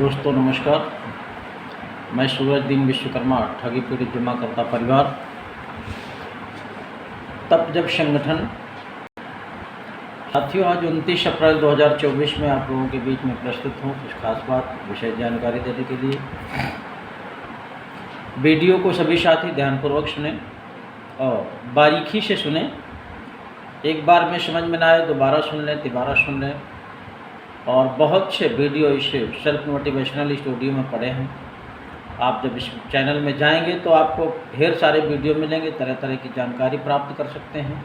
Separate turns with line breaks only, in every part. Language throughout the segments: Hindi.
दोस्तों नमस्कार। मैं सूरजदीन विश्वकर्मा, ठगी पीड़ित जमाकर्ता परिवार तब जब संगठन। साथियों, आज 29 अप्रैल 2024 में आप लोगों के बीच में प्रस्तुत हूँ कुछ खास बात विषय जानकारी देने के लिए। वीडियो को सभी साथी ध्यानपूर्वक सुने और बारीकी से सुने। एक बार में समझ में ना आए दोबारा सुन लें, तिबारा सुन लें। और बहुत से वीडियो इस सेल्फ मोटिवेशनल स्टूडियो में पड़े हैं। आप जब इस चैनल में जाएंगे तो आपको ढेर सारे वीडियो मिलेंगे, तरह तरह की जानकारी प्राप्त कर सकते हैं।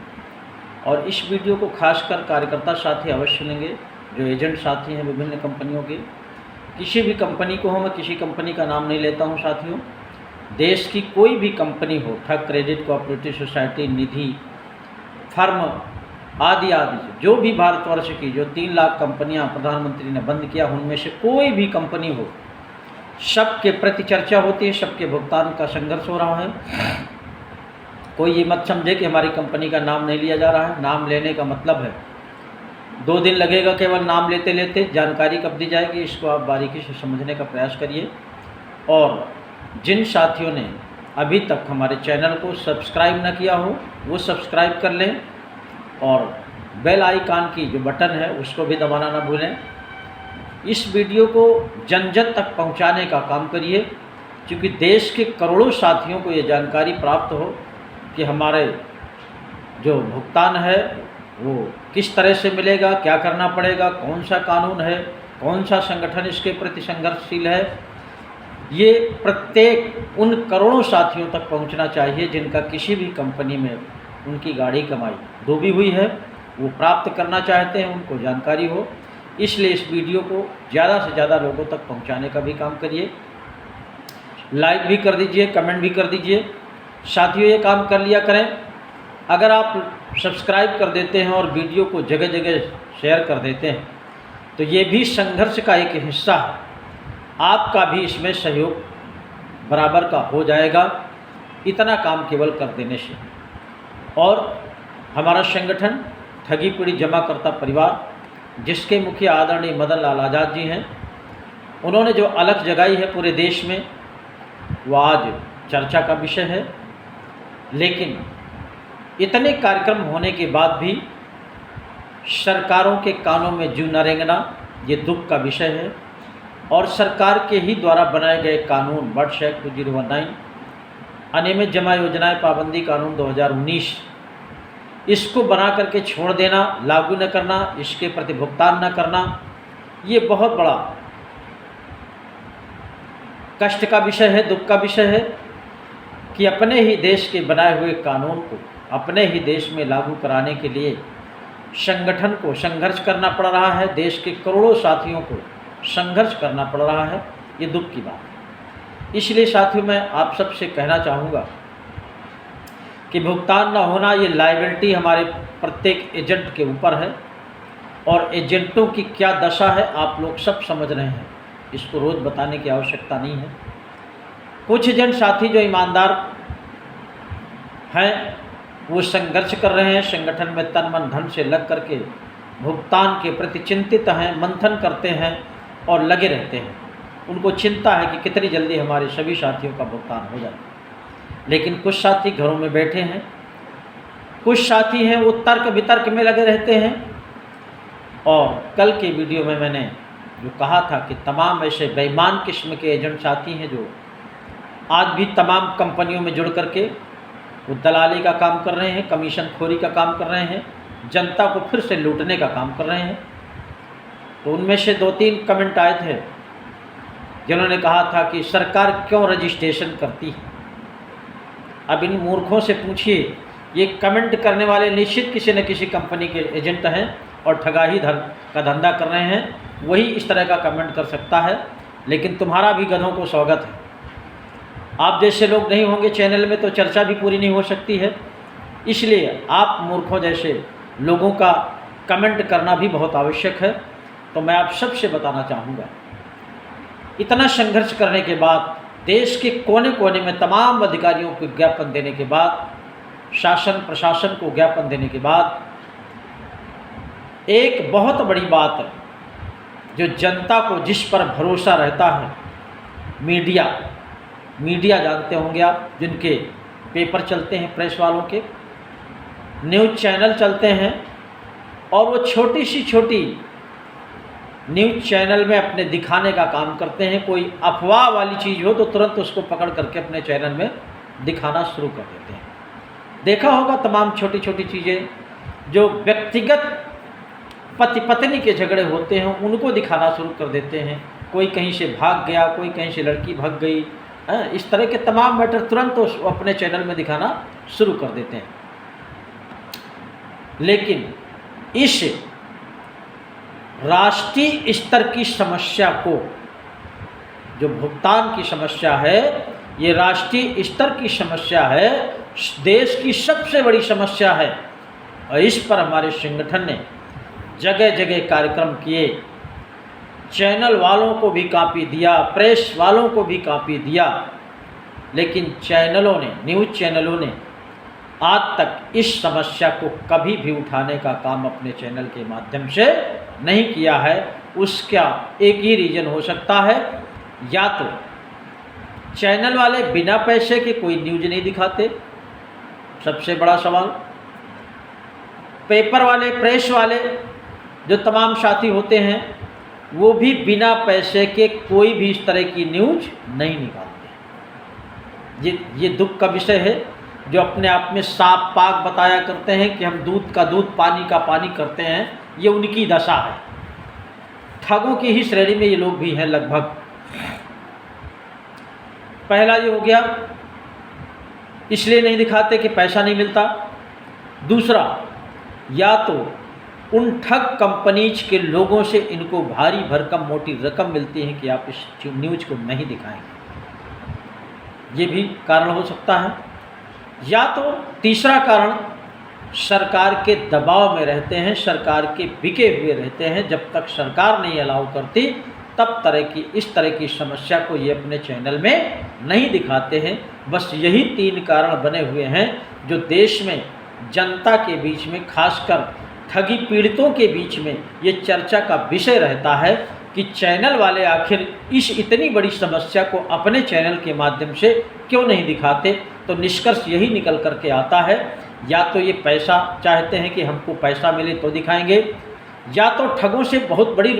और इस वीडियो को खासकर कार्यकर्ता साथी अवश्य सुनेंगे, जो एजेंट साथी हैं विभिन्न कंपनियों के। किसी भी कंपनी को हो, मैं किसी कंपनी का नाम नहीं लेता हूं साथियों। देश की कोई भी कंपनी हो, ठग क्रेडिट कोऑपरेटिव सोसाइटी, निधि, फर्म आदि आदि, जो भी भारतवर्ष की जो 3 लाख कंपनियां प्रधानमंत्री ने बंद किया, उनमें से कोई भी कंपनी हो, सबके प्रति चर्चा होती है, सबके भुगतान का संघर्ष हो रहा है। कोई ये मत समझे कि हमारी कंपनी का नाम नहीं लिया जा रहा है। नाम लेने का मतलब है 2 दिन लगेगा केवल नाम लेते लेते। जानकारी कब दी जाएगी, इसको आप बारीकी से समझने का प्रयास करिए। और जिन साथियों ने अभी तक हमारे चैनल को सब्सक्राइब न किया हो, वो सब्सक्राइब कर लें और बेल आइकन की जो बटन है उसको भी दबाना ना भूलें। इस वीडियो को जन जन तक पहुंचाने का काम करिए, क्योंकि देश के करोड़ों साथियों को ये जानकारी प्राप्त हो कि हमारे जो भुगतान है वो किस तरह से मिलेगा, क्या करना पड़ेगा, कौन सा कानून है, कौन सा संगठन इसके प्रति संघर्षशील है। ये प्रत्येक उन करोड़ों साथियों तक पहुंचना चाहिए जिनका किसी भी कंपनी में उनकी गाड़ी कमाई डूबी हुई है, वो प्राप्त करना चाहते हैं, उनको जानकारी हो। इसलिए इस वीडियो को ज़्यादा से ज़्यादा लोगों तक पहुंचाने का भी काम करिए। लाइक भी कर दीजिए, कमेंट भी कर दीजिए। साथियों, ये काम कर लिया करें। अगर आप सब्सक्राइब कर देते हैं और वीडियो को जगह जगह शेयर कर देते हैं तो ये भी संघर्ष का एक हिस्सा है। आपका भी इसमें सहयोग बराबर का हो जाएगा, इतना काम केवल कर देने से। और हमारा संगठन ठगी पीड़ित जमाकर्ता परिवार, जिसके मुखिया आदरणीय मदन लाल आज़ाद जी हैं, उन्होंने जो अलग जगाई है पूरे देश में, वो आज चर्चा का विषय है। लेकिन इतने कार्यक्रम होने के बाद भी सरकारों के कानों में जूं न रेंगना, ये दुख का विषय है। और सरकार के ही द्वारा बनाए गए कानून वर्ष 2019 अनियमित जमा योजनाएं पाबंदी कानून 2019, इसको बना करके छोड़ देना, लागू न करना, इसके प्रति भुगतान न करना, ये बहुत बड़ा कष्ट का विषय है, दुख का विषय है कि अपने ही देश के बनाए हुए कानून को अपने ही देश में लागू कराने के लिए संगठन को संघर्ष करना पड़ रहा है। देश के करोड़ों साथियों को संघर्ष करना पड़ रहा है, ये दुख की बात है। इसलिए साथियों, मैं आप सबसे कहना चाहूँगा कि भुगतान न होना ये लायबिलिटी हमारे प्रत्येक एजेंट के ऊपर है। और एजेंटों की क्या दशा है आप लोग सब समझ रहे हैं, इसको रोज़ बताने की आवश्यकता नहीं है। कुछ एजेंट साथी जो ईमानदार हैं वो संघर्ष कर रहे हैं, संगठन में तन मन धन से लग करके भुगतान के प्रति चिंतित हैं, मंथन करते हैं और लगे रहते हैं। उनको चिंता है कि कितनी जल्दी हमारे सभी साथियों का भुगतान हो जाए। लेकिन कुछ साथी घरों में बैठे हैं, कुछ साथी हैं वो तर्क वितर्क में लगे रहते हैं। और कल के वीडियो में मैंने जो कहा था कि तमाम ऐसे बेईमान किस्म के एजेंट साथी हैं जो आज भी तमाम कंपनियों में जुड़ करके वो दलाली का काम कर रहे हैं, कमीशन खोरी का काम कर रहे हैं, जनता को फिर से लूटने का काम कर रहे हैं। तो उनमें से 2-3 कमेंट आए थे जिन्होंने कहा था कि सरकार क्यों रजिस्ट्रेशन करती है। अब इन मूर्खों से पूछिए, ये कमेंट करने वाले निश्चित किसी न किसी कंपनी के एजेंट हैं और ठगाही का धंधा कर रहे हैं। वही इस तरह का कमेंट कर सकता है। लेकिन तुम्हारा भी गधों को स्वागत है। आप जैसे लोग नहीं होंगे चैनल में तो चर्चा भी पूरी नहीं हो सकती है। इसलिए आप मूर्खों जैसे लोगों का कमेंट करना भी बहुत आवश्यक है। तो मैं आप सबसे बताना चाहूँगा, इतना संघर्ष करने के बाद, देश के कोने कोने में तमाम अधिकारियों को ज्ञापन देने के बाद, शासन प्रशासन को ज्ञापन देने के बाद, एक बहुत बड़ी बात जो जनता को जिस पर भरोसा रहता है, मीडिया जानते होंगे आप, जिनके पेपर चलते हैं, प्रेस वालों के न्यूज़ चैनल चलते हैं, और वो छोटी सी छोटी न्यूज़ चैनल में अपने दिखाने का काम करते हैं। कोई अफवाह वाली चीज़ हो तो तुरंत उसको पकड़ करके अपने चैनल में दिखाना शुरू कर देते हैं। देखा होगा तमाम छोटी छोटी चीज़ें जो व्यक्तिगत पति पत्नी के झगड़े होते हैं उनको दिखाना शुरू कर देते हैं। कोई कहीं से भाग गया, कोई कहीं से लड़की भाग गई, इस तरह के तमाम मैटर तुरंत अपने चैनल में दिखाना शुरू कर देते हैं। लेकिन इस राष्ट्रीय स्तर की समस्या को, जो भुगतान की समस्या है, ये राष्ट्रीय स्तर की समस्या है, देश की सबसे बड़ी समस्या है। और इस पर हमारे संगठन ने जगह जगह कार्यक्रम किए, चैनल वालों को भी कापी दिया, प्रेस वालों को भी कापी दिया, लेकिन चैनलों ने, न्यूज़ चैनलों ने आज तक इस समस्या को कभी भी उठाने का काम अपने चैनल के माध्यम से नहीं किया है। उसका एक ही रीज़न हो सकता है, या तो चैनल वाले बिना पैसे के कोई न्यूज़ नहीं दिखाते, सबसे बड़ा सवाल। पेपर वाले, प्रेस वाले जो तमाम साथी होते हैं वो भी बिना पैसे के कोई भी इस तरह की न्यूज़ नहीं निकालते। ये दुख का विषय है। जो अपने आप में साफ पाक बताया करते हैं कि हम दूध का दूध, पानी का पानी करते हैं, ये उनकी दशा है। ठगों की ही श्रेणी में ये लोग भी हैं लगभग। पहला ये हो गया, इसलिए नहीं दिखाते कि पैसा नहीं मिलता। दूसरा, या तो उन ठग कंपनीज के लोगों से इनको भारी भरकम मोटी रकम मिलती है कि आप इस न्यूज़ को नहीं दिखाएंगे, ये भी कारण हो सकता है। या तो तीसरा कारण, सरकार के दबाव में रहते हैं, सरकार के बिके हुए रहते हैं। जब तक सरकार नहीं अलाउ करती तब इस तरह की समस्या को ये अपने चैनल में नहीं दिखाते हैं। बस यही 3 कारण बने हुए हैं जो देश में जनता के बीच में, खासकर ठगी पीड़ितों के बीच में ये चर्चा का विषय रहता है कि चैनल वाले आखिर इस इतनी बड़ी समस्या को अपने चैनल के माध्यम से क्यों नहीं दिखाते। तो निष्कर्ष यही निकल कर के आता है, या तो ये पैसा चाहते हैं कि हमको पैसा मिले तो दिखाएंगे, या तो ठगों से बहुत बड़ी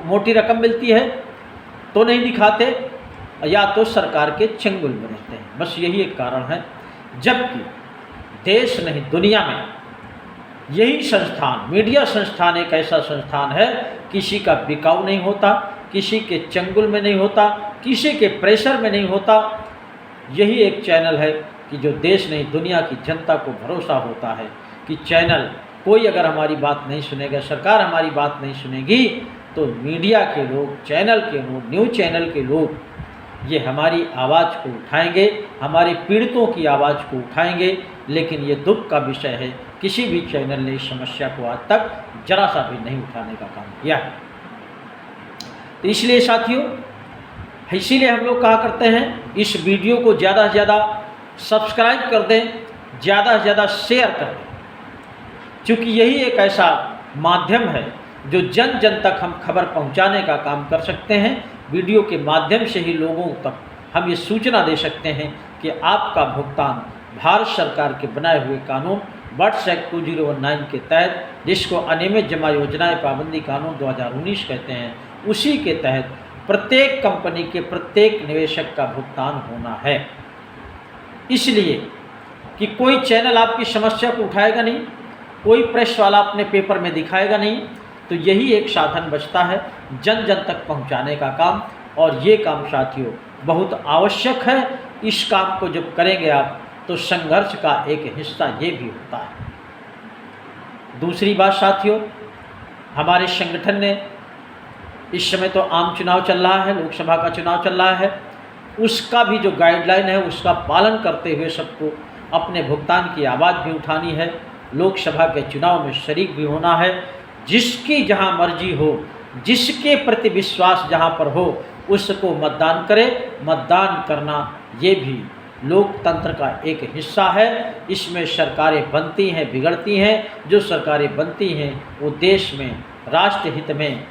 मोटी रकम मिलती है तो नहीं दिखाते, या तो सरकार के चंगुल में रहते हैं। बस यही एक कारण है। जबकि देश नहीं, दुनिया में यही संस्थान, मीडिया संस्थान एक ऐसा संस्थान है, किसी का बिकाऊ नहीं होता, किसी के चंगुल में नहीं होता, किसी के प्रेशर में नहीं होता। यही एक चैनल है कि जो देश नहीं, दुनिया की जनता को भरोसा होता है कि चैनल, कोई अगर हमारी बात नहीं सुनेगा, सरकार हमारी बात नहीं सुनेगी, तो मीडिया के लोग, चैनल के लोग, न्यूज़ चैनल के लोग ये हमारी आवाज़ को उठाएंगे, हमारे पीड़ितों की आवाज़ को उठाएंगे। लेकिन ये दुख का विषय है, किसी भी चैनल ने इस समस्या को आज तक जरा सा भी नहीं उठाने का काम किया है। तो इसलिए साथियों, इसीलिए हम लोग कहा करते हैं, इस वीडियो को ज़्यादा से ज़्यादा सब्सक्राइब कर दें, ज़्यादा से ज़्यादा शेयर कर दें, क्योंकि यही एक ऐसा माध्यम है जो जन जन तक हम खबर पहुंचाने का काम कर सकते हैं। वीडियो के माध्यम से ही लोगों तक हम ये सूचना दे सकते हैं कि आपका भुगतान भारत सरकार के बनाए हुए कानून बट्स एक्ट 2019 के तहत, जिसको अनियमित जमा योजनाएं पाबंदी कानून 2019 कहते हैं, उसी के तहत प्रत्येक कंपनी के प्रत्येक निवेशक का भुगतान होना है। इसलिए कि कोई चैनल आपकी समस्या को उठाएगा नहीं, कोई प्रेस वाला अपने पेपर में दिखाएगा नहीं, तो यही एक साधन बचता है जन जन तक पहुंचाने का काम। और ये काम साथियों बहुत आवश्यक है। इस काम को जब करेंगे आप, तो संघर्ष का एक हिस्सा ये भी होता है। दूसरी बात साथियों, हमारे संगठन ने, इस समय तो आम चुनाव चल रहा है, लोकसभा का चुनाव चल रहा है, उसका भी जो गाइडलाइन है उसका पालन करते हुए सबको अपने भुगतान की आवाज़ भी उठानी है, लोकसभा के चुनाव में शरीक भी होना है। जिसकी जहां मर्जी हो, जिसके प्रति विश्वास जहां पर हो, उसको मतदान करे। मतदान करना ये भी लोकतंत्र का एक हिस्सा है। इसमें सरकारें बनती हैं, बिगड़ती हैं। जो सरकारें बनती हैं वो देश में, राष्ट्र हित में,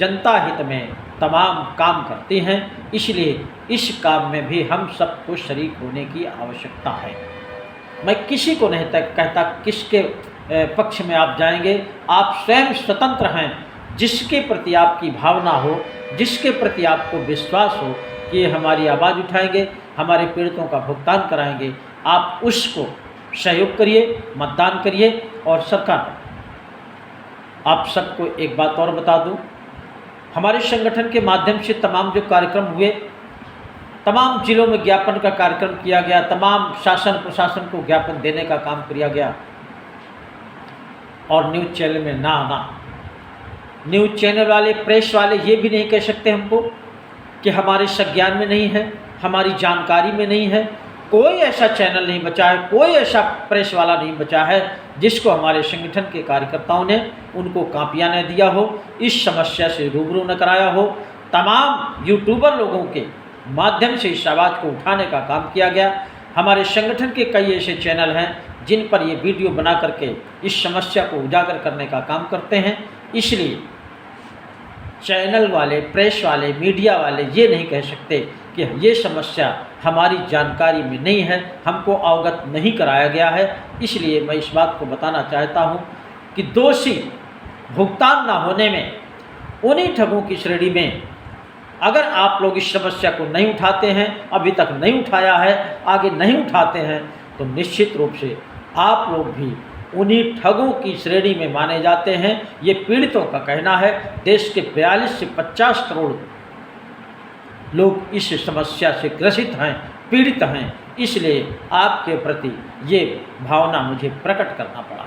जनता हित में तमाम काम करती हैं, इसलिए इस काम में भी हम सबको शरीक होने की आवश्यकता है। मैं किसी को नहीं कहता किसके पक्ष में आप जाएंगे, आप स्वयं स्वतंत्र हैं। जिसके प्रति आपकी भावना हो, जिसके प्रति आपको विश्वास हो कि ये हमारी आवाज़ उठाएंगे, हमारे पीड़ितों का भुगतान कराएंगे, आप उसको सहयोग करिए, मतदान करिए। और सरकार, आप सबको एक बात और बता दूं, हमारे संगठन के माध्यम से तमाम जो कार्यक्रम हुए, तमाम जिलों में ज्ञापन का कार्यक्रम किया गया, तमाम शासन प्रशासन को ज्ञापन देने का काम किया गया। और न्यूज़ चैनल में ना आना, न्यूज़ चैनल वाले, प्रेस वाले ये भी नहीं कह सकते हमको कि हमारे संज्ञान में नहीं है, हमारी जानकारी में नहीं है। कोई ऐसा चैनल नहीं बचा है, कोई ऐसा प्रेस वाला नहीं बचा है जिसको हमारे संगठन के कार्यकर्ताओं ने उनको कापियाँ न दिया हो, इस समस्या से रूबरू न कराया हो। तमाम यूट्यूबर लोगों के माध्यम से इस आवाज़ को उठाने का काम किया गया। हमारे संगठन के कई ऐसे चैनल हैं जिन पर ये वीडियो बना करके इस समस्या को उजागर करने का काम करते हैं। इसलिए चैनल वाले, प्रेस वाले, मीडिया वाले ये नहीं कह सकते कि ये समस्या हमारी जानकारी में नहीं है, हमको अवगत नहीं कराया गया है। इसलिए मैं इस बात को बताना चाहता हूँ कि दोषी भुगतान ना होने में, उन्हीं ठगों की श्रेणी में अगर आप लोग इस समस्या को नहीं उठाते हैं, अभी तक नहीं उठाया है, आगे नहीं उठाते हैं, तो निश्चित रूप से आप लोग भी उन्हीं ठगों की श्रेणी में माने जाते हैं। ये पीड़ितों का कहना है। देश के 42 से 50 करोड़ लोग इस समस्या से ग्रसित हैं, पीड़ित हैं। इसलिए आपके प्रति ये भावना मुझे प्रकट करना पड़ा।